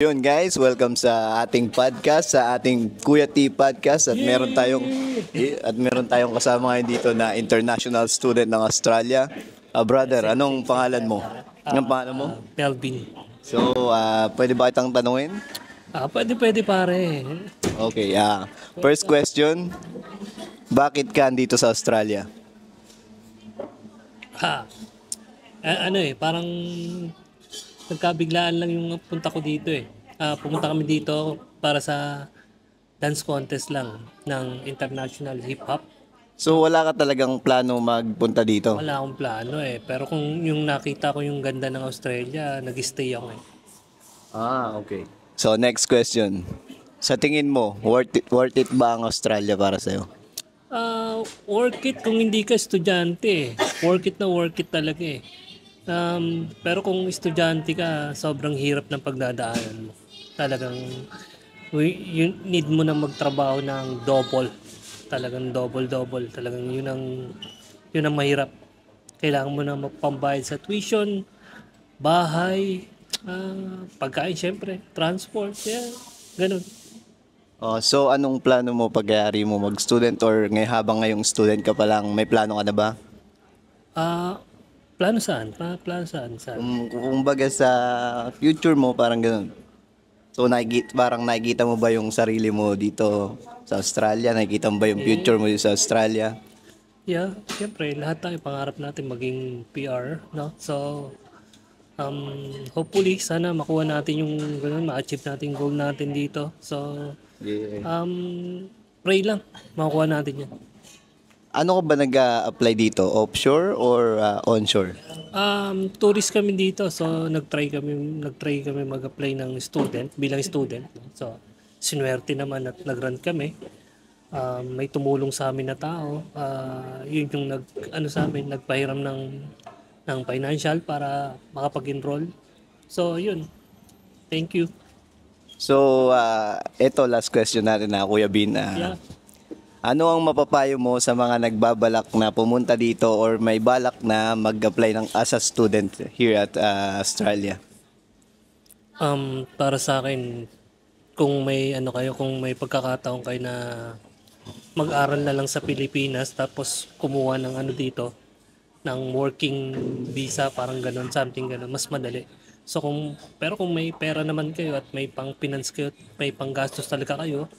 Yun guys, welcome sa ating podcast, sa ating Kuya T podcast at meron tayong kasama ngayon dito na international student ng Australia. Brother, anong pangalan mo? Anong pangalan mo? Melvin. So, pwede ba kitang tanungin? Pwede pare. Okay, first question, bakit ka andito sa Australia? Parang nagkabiglaan lang yung punta ko dito eh. Pumunta kami dito para sa dance contest lang ng international hip hop. So, wala ka talagang plano magpunta dito? Wala akong plano eh. Pero kung yung nakita ko yung ganda ng Australia, nag-stay ako eh. Okay. So, next question. Sa tingin mo, worth it ba ang Australia para sa'yo? Worth it kung hindi ka estudyante eh. Worth it talaga eh. Pero kung estudyante ka, sobrang hirap ng pagdadaanan mo. Talagang you need mo na magtrabaho ng double. Talagang double. Talagang yun ang mahirap. Kailangan mo na magpambayad sa tuition, bahay, pagkain syempre, transport, ganun. So, anong plano mo pag-aari mo mag-student or habang ngayong student ka pa lang, may plano ka na ba? Plano saan? Plano saan? Kumbaga sa future mo, parang ganun. So, parang nakikita mo ba yung sarili mo dito sa Australia? Nakikita mo ba yung future mo dito sa Australia? Yeah, syempre, lahat tayo pangarap natin maging PR, no? So, hopefully, sana makuha natin yung ganun, ma-achieve natin yung goal natin dito. So, pray lang, makuha natin yan. Ano ka ba nag-apply dito? Offshore or onshore? Tourist kami dito, so nagtry kami mag-apply bilang student. So, sinuwerte naman at nag-run kami. May tumulong sa amin na tao. Yun yung nagpahiram ng financial para makapag-enroll. So, yun. Thank you. So, eto last question natin na Kuya Bin. Yeah. Ano ang mapapayo mo sa mga nagbabalak na pumunta dito or may balak na mag-apply as a student here at Australia? Para sa akin, kung may pagkakataon kayo na mag-aral na lang sa Pilipinas tapos kumuha ng ng working visa, parang ganun, something ganun, mas madali. So pero kung may pera naman kayo at may pang-finance kayo at may pang-gastos talaga kayo,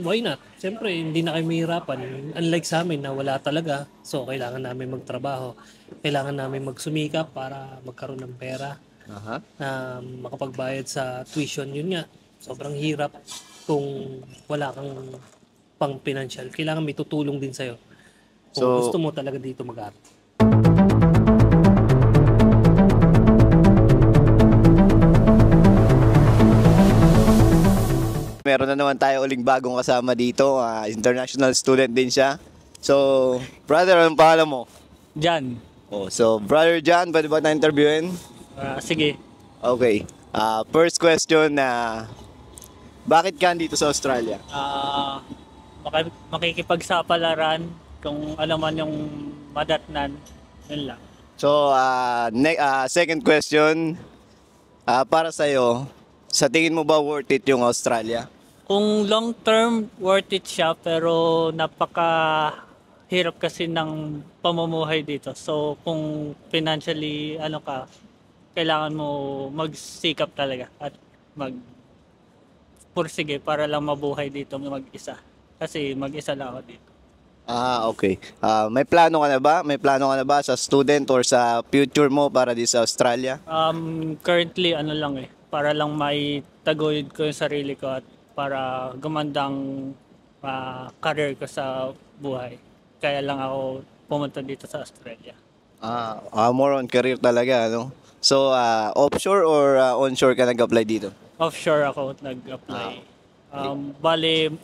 why not? Siyempre, hindi na kayo mahirapan. Unlike sa amin na wala talaga, so kailangan namin magtrabaho. Kailangan namin magsumikap para magkaroon ng pera na makapagbayad sa tuition. Yun nga, sobrang hirap kung wala kang pang-financial. Kailangan may tutulong din sa'yo kung gusto mo talaga dito mag-aral. Meron na naman tayo uling bagong kasama dito. International student din siya. So, brother, anong pangalan mo? Jan. So, brother Jan, pwede ba na-interviewin? Sige. Okay. First question bakit ka dito sa Australia? Makikipagsapalaran kung ano man yung madatnan. Yun lang. So, second question, para sa'yo, sa tingin mo ba worth it yung Australia? Kung long term, worth it siya, pero napaka-hirap kasi ng pamumuhay dito. So, kung financially, kailangan mo magsikap talaga at pursige para lang mabuhay dito mag-isa. Kasi mag-isa lang ako dito. Okay. May plano ka na ba? May plano ka na ba sa student or sa future mo para di sa Australia? Currently, para lang may taguyod ko yung sarili ko at para gumandang career ko sa buhay. Kaya lang ako pumunta dito sa Australia. More on career talaga, no? So, offshore or onshore ka nag-apply dito? Offshore ako nag-apply. Bali,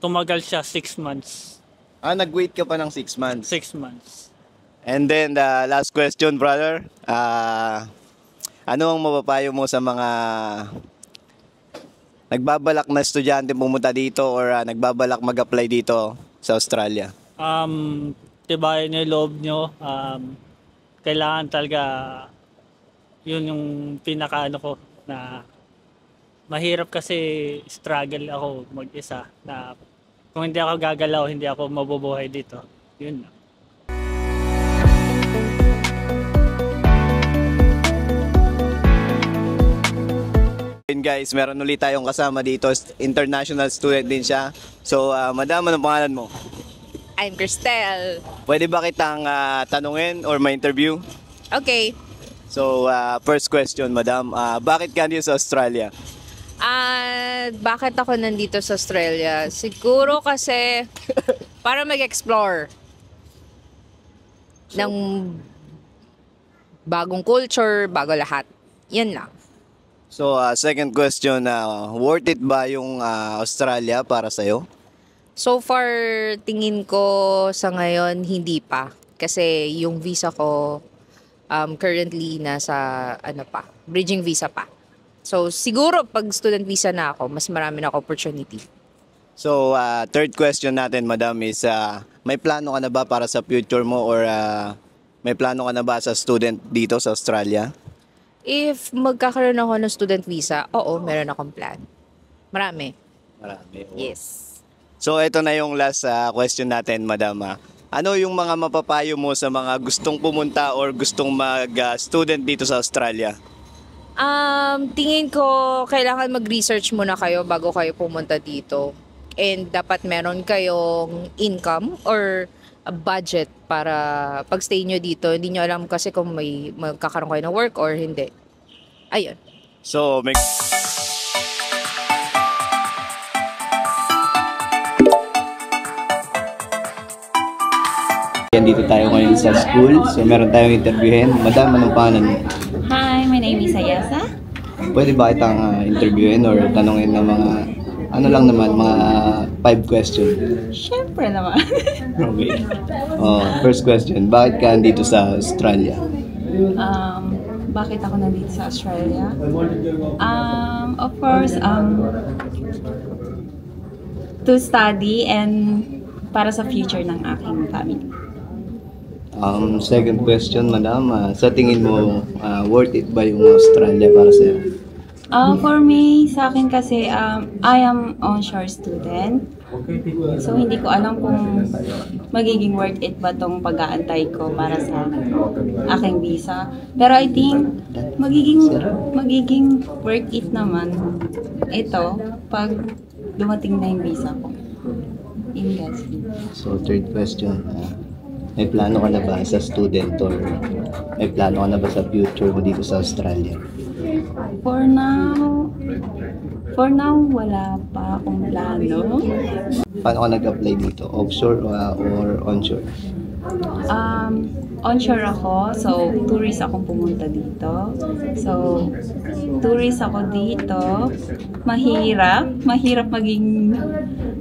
tumagal siya 6 months. Nag-wait ka pa ng 6 months? 6 months. And then, the last question, brother. Ano ang mapapayo mo sa mga nagbabalak na estudyante pumunta dito or nagbabalak mag-apply dito sa Australia? Tibayan niyo yung loob nyo. Kailangan talaga yun yung pinaka ko na Mahirap kasi struggle ako mag-isa na kung hindi ako gagalaw, hindi ako mabubuhay dito. Yun lang. Yun guys, meron ulit tayong kasama dito. International student din siya. So, madam, anong pangalan mo? I'm Cristel. Pwede ba kitang tanungin or ma-interview? Okay. So, first question, madam. Bakit ka dito sa Australia? Bakit ako nandito sa Australia? Siguro kasi para mag-explore ng bagong culture, bago lahat. Yan lang. So, second question, worth it ba yung Australia para sa'yo? So far, tingin ko sa ngayon, hindi pa. Kasi yung visa ko currently nasa bridging visa pa. So siguro pag student visa na ako, mas marami na ako opportunity. So, third question natin, madam, is may plano ka na ba para sa future mo or may plano ka na ba sa student dito sa Australia? If magkakaroon ako ng student visa, oo, meron akong plan. Marami. Marami. Yes. So, ito na yung last question natin, madam. Ano yung mga mapapayo mo sa mga gustong pumunta or gustong mag-student dito sa Australia? Tingin ko, kailangan mag-research muna kayo bago kayo pumunta dito. And dapat meron kayong income or a budget para pag-stay nyo dito. Hindi nyo alam kasi kung may magkakaroon kayo ng work or hindi. Ayun. So, may... Yan, dito tayo ngayon sa school. So, meron tayong interviewin. Madam, anong pangalan mo? Hi, my name is Ayasa. Pwede ba kitang interviewin or tanongin ng mga, ano lang naman, mga 5 question? Siyempre naman. Okay. First question, bakit ka dito sa Australia? Bakit ako nandito sa Australia? Of course, to study and para sa future ng aking family. Second question, madam, sa tingin mo, worth it ba yung Australia para sa'yo? For me, sa akin kasi, I am onshore student. So, hindi ko alam kung magiging worth it ba tong pag-aantay ko para sa aking visa. Pero I think, magiging worth it naman ito pag dumating na yung visa ko. In God's will. So, third question, may plano ka na ba sa student or may plano ka na ba sa future mo dito sa Australia? For now, wala pa akong plano. Paano ka nag-apply dito? Offshore or onshore? Onshore ako, so tourist akong pumunta dito. So, tourist ako dito. Mahirap maging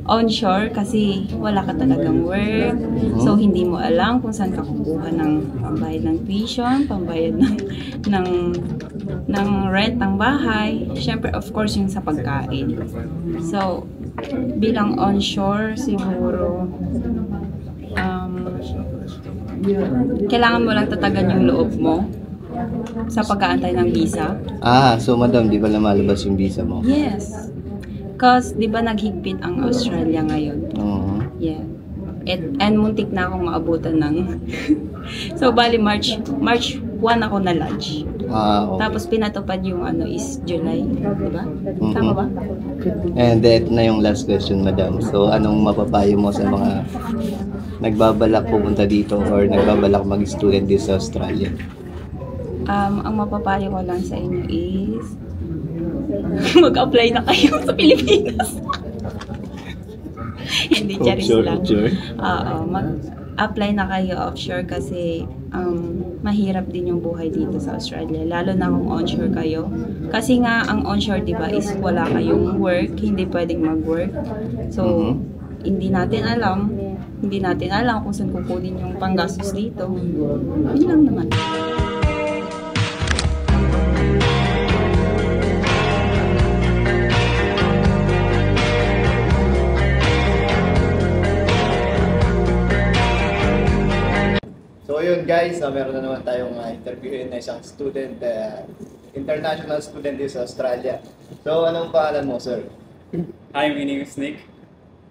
onshore kasi wala ka talagang work. So, hindi mo alam kung saan ka kukuha ng pambayad ng tuition, pambayad ng rent ng bahay. Siyempre, of course, yung sa pagkain. So, bilang onshore, siguro, kailangan mo lang tatagan yung loob mo sa pag-aantay ng visa. So madam, di ba lumalabas yung visa mo? Yes. Because, di ba naghigpit ang Australia ngayon? Oo. Yeah. And muntik na akong maabutan ng... So, bali March 1 ako na lunch. Okay. Tapos pinatupad yung is July, di ba? Tama ba? And ito na yung last question, madam. So, anong mapapayo mo sa mga nagbabalak pumunta dito or nagbabalak mag-student dito sa Australia? Ang mapapayo ko lang sa inyo is mag-apply na kayo sa Pilipinas. Hindi, charis lang. Oo, mag-apply na kayo offshore kasi mahirap din yung buhay dito sa Australia. Lalo na kung onshore kayo. Kasi nga, ang onshore, di ba, is wala kayong work, hindi pwedeng mag-work. So, hindi natin alam kung saan kukunin yung panggastos dito. Yun lang naman. So yun guys, meron na naman tayong interviewin na isang student, international student dito sa Australia. So, anong pangalan mo, sir? Hi, my name is Nick.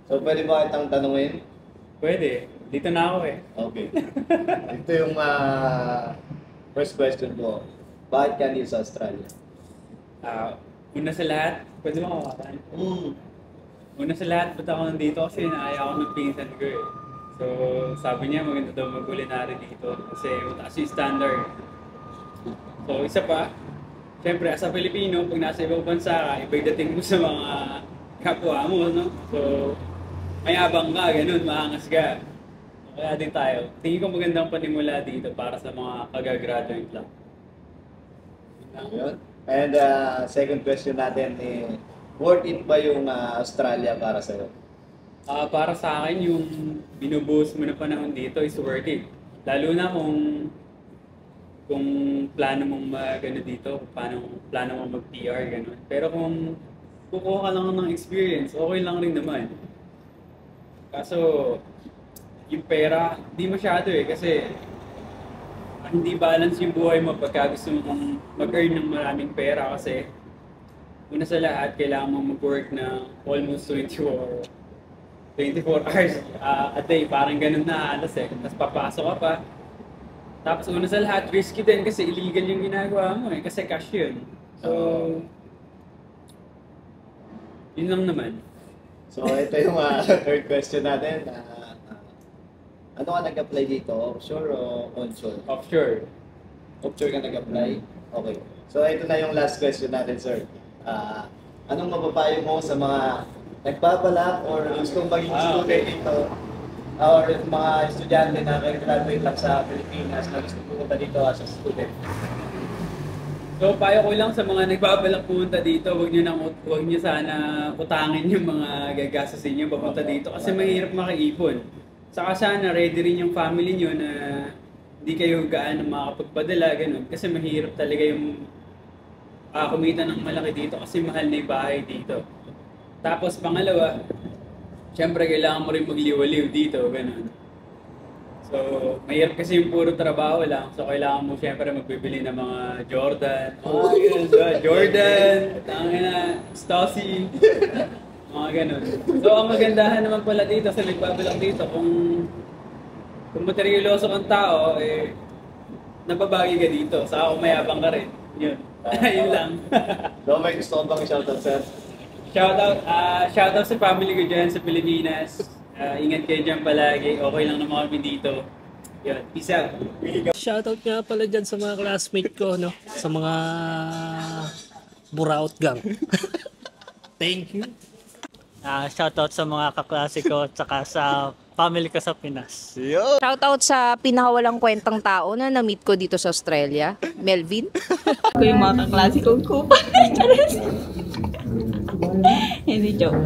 So, pwede ba kitang tanungin? Pwede. Dito na ako eh. Okay. Ito yung first question ko. Bakit ka dito sa Australia? Una sa lahat, pwede mo kawakan? Una sa lahat, ba't ako nandito kasi naaya ako ng pinsan ko eh. So, sabi niya maganda daw mag-culinary dito kasi mataas yung standard. So, isa pa, syempre as a Pilipino, pag nasa ibang bansa ka, iba'y dating mo sa mga kapwa mo, no? So, mayabang ka, ganun, maangas ka. Kaya din tayo. Tingin ko magandang panimula dito para sa mga kagagraduate lang. Yun. And second question natin worth it ba yung Australia para sa'yo? Para sa akin, yung binubuhos mo na panahon dito is worth it. Lalo na kung plano mong mag-ano dito, plano mong mag-PR, gano'n. Pero kung kukuha ka lang ng experience, okay lang rin naman. Kaso, yung pera, di masyado eh, kasi hindi balance yung buhay mo pagka gusto mong mag-earn ng maraming pera kasi una sa lahat, kailangan mong mag-work na almost 24 hours a day, parang ganun na alas eh. Tapos papasok ka pa. Tapos una sa lahat, risky din kasi illegal yung ginagawa mo eh, kasi cash yun. So, yun lang naman. So, ito yung third question natin. Ano ka nag-apply dito? Offshore o onshore? Offshore. Offshore ka nag-apply? Okay. So, ito na yung last question natin, sir. Anong mapapayo mo sa mga nagbabalak or gustong maging student dito? Or mga estudyante na graduate lang sa Pilipinas na gusto pumunta dito as a student? So, payo ko lang sa mga nagbabalak pumunta dito, huwag nyo sana utangin yung mga gagastusin nyo papunta dito kasi mahirap makaipon. Saka sana ready rin yung family nyo na hindi kayo gaano makakapagpadala, ganun. Kasi mahirap talaga yung kumita ng malaki dito kasi mahal na yung bahay dito. Tapos pangalawa, syempre kailangan mo rin magliwaliw dito, ganun. So, mahirap kasi yung puro trabaho lang. So, kailangan mo syempre magbibili ng mga Jordan. Jordan, tangina, Stasi. Mga ganun. So, ang magandahan naman pala dito sa nagbabalak dito, kung materialoso kang tao, nababagi ka dito. Saka kung mayabang ka rin. Yun. Yun lang. So, may gusto ko bang shoutout, sir? Shoutout sa family ko dyan sa Pilipinas. Ingat kayo dyan palagi. Okay lang naman kami dito. Yun. Peace out. Shoutout nga pala dyan sa mga classmate ko, no? Sa mga Buraot Gang. Thank you. Shoutout sa mga kaklase ko at saka sa family ko sa Pinas. Shoutout sa pinakawalang kwentang tao na na-meet ko dito sa Australia, Melvin. Ako yung mga kaklase kong kupa. Hindi, joke.